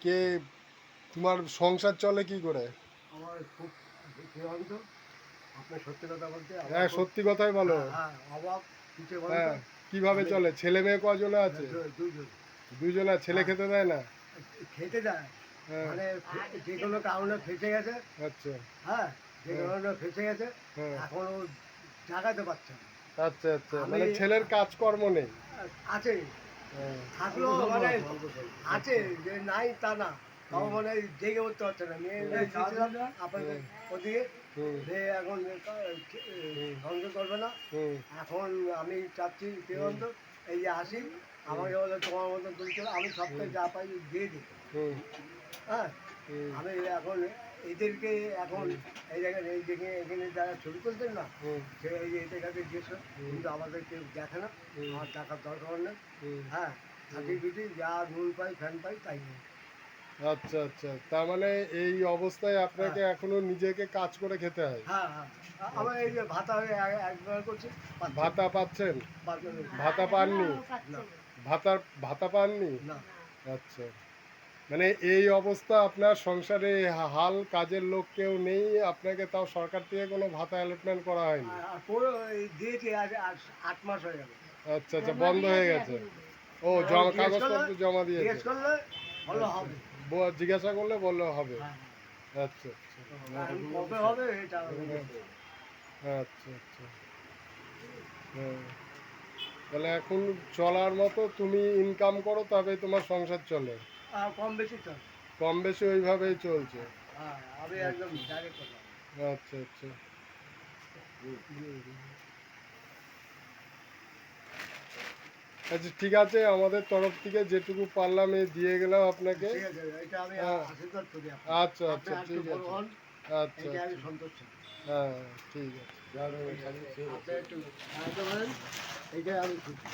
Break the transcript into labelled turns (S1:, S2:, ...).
S1: কে তোমার সংসার চলে কি করে?
S2: আমার খুব আপনার সত্যি কথা বলতে
S1: হ্যাঁ, সত্যি কথাই বলো।
S2: অভাব কিছু বলতো।
S1: হ্যাঁ, কিভাবে চলে? ছেলে মেয়ে কজনে আছে?
S2: দুজন।
S1: দুজনে। ছেলে খেতে দেয় না?
S2: খেতে দেয়,
S1: হ্যাঁ।
S2: মানে যে কোনো কারণে ফেঁসে গেছে।
S1: আচ্ছা।
S2: হ্যাঁ, যে কারণে ফেঁসে গেছে,
S1: হ্যাঁ।
S2: এখন ও জাগাতে পারছে না।
S1: আচ্ছা আচ্ছা,
S2: আমি
S1: মানে ছেলের কাজকর্ম নেই।
S2: আছে,
S1: হ্যাঁ।
S2: থাকলেও মানে আছে যে নাই তা না, তাও মানে জেগে উঠতে পারছে না। মেয়ে দিয়েছিলাম আপনাদের ওদিকে, মেয়ে এখন ধ্বংস করবে না। এখন আমি চাচ্ছি দেবন্ত এই যে আসি, আমাকে বলে তোমার মতন তুমি চলো, আমি সপ্তাহে যা পাই দিয়ে দিই। হ্যাঁ, আমি এখন এদেরকে এখন এই জায়গায় এই দেখে এখানে যারা ছবি তুলছেন না, সে এই যে এদের কাছে গেছো, কিন্তু আমাদের কেউ দেখে না, আমার টাকার দরকার নেই। হ্যাঁ, খাটি পিটি যা নুন পাই ফ্যান পাই তাই নেই।
S1: আচ্ছা আচ্ছা, তার মানে এই অবস্থায় আপনাকে
S2: হ্যাঁ
S1: এখনো নিজেকে কাজ করে খেতে হয়?
S2: হ্যাঁ হ্যাঁ, আমার এই যে ভাতা একবার করছি,
S1: ভাতা পাচ্ছেন?
S2: পাচ্ছেন
S1: ভাতা পাননি?
S2: না
S1: ভাতার ভাতা পাননি?
S2: না।
S1: আচ্ছা, মানে এই অবস্থা, আপনার সংসারে হাল কাজের লোক কেউ নেই, আপনাকে তাও সরকার থেকে কোনো ভাতা অ্যালটমেন্ট করা হয়নি?
S2: আর পুরো দিয়েছি আজ 8 মাস হয়ে গেল।
S1: আচ্ছা আচ্ছা, বন্ধ হয়ে গেছে। ও, কাগজপত্র জমা দিয়েছে?
S2: জিজ্ঞেস করলে ভালো হবে।
S1: জিজ্ঞাসা করলে বললে হবে?
S2: হ্যাঁ,
S1: আচ্ছা
S2: কবে হবে এটা
S1: আচ্ছা আচ্ছা। হ্যাঁ, তাহলে এখন চলার মতো তুমি ইনকাম করো, তবে তোমার সংসার চলে?
S2: কম বেশি তো।
S1: কম বেশি ওইভাবেই চলছে?
S2: হ্যাঁ, আমি একদম ডাইরেক্ট কথা।
S1: আচ্ছা আচ্ছা। আচ্ছা ঠিক আছে, আমাদের তরফ থেকে যেটুকু পারলাম এই দিয়ে গেলাম আপনাকে।
S2: ঠিক আছে, এটা আমি আশীর্বাদ করি আপনাকে।
S1: আচ্ছা
S2: আপনি
S1: আচ্ছা,
S2: একটু
S1: ঠিক
S2: বড়
S1: আছে।
S2: হন,
S1: আচ্ছা
S2: এটা আমি
S1: আচ্ছা,
S2: সন্তুষ্ট।
S1: হ্যাঁ ঠিক আছে।
S2: আপনি একটু সাহায্য করেন, এইটাই আমি খুশি।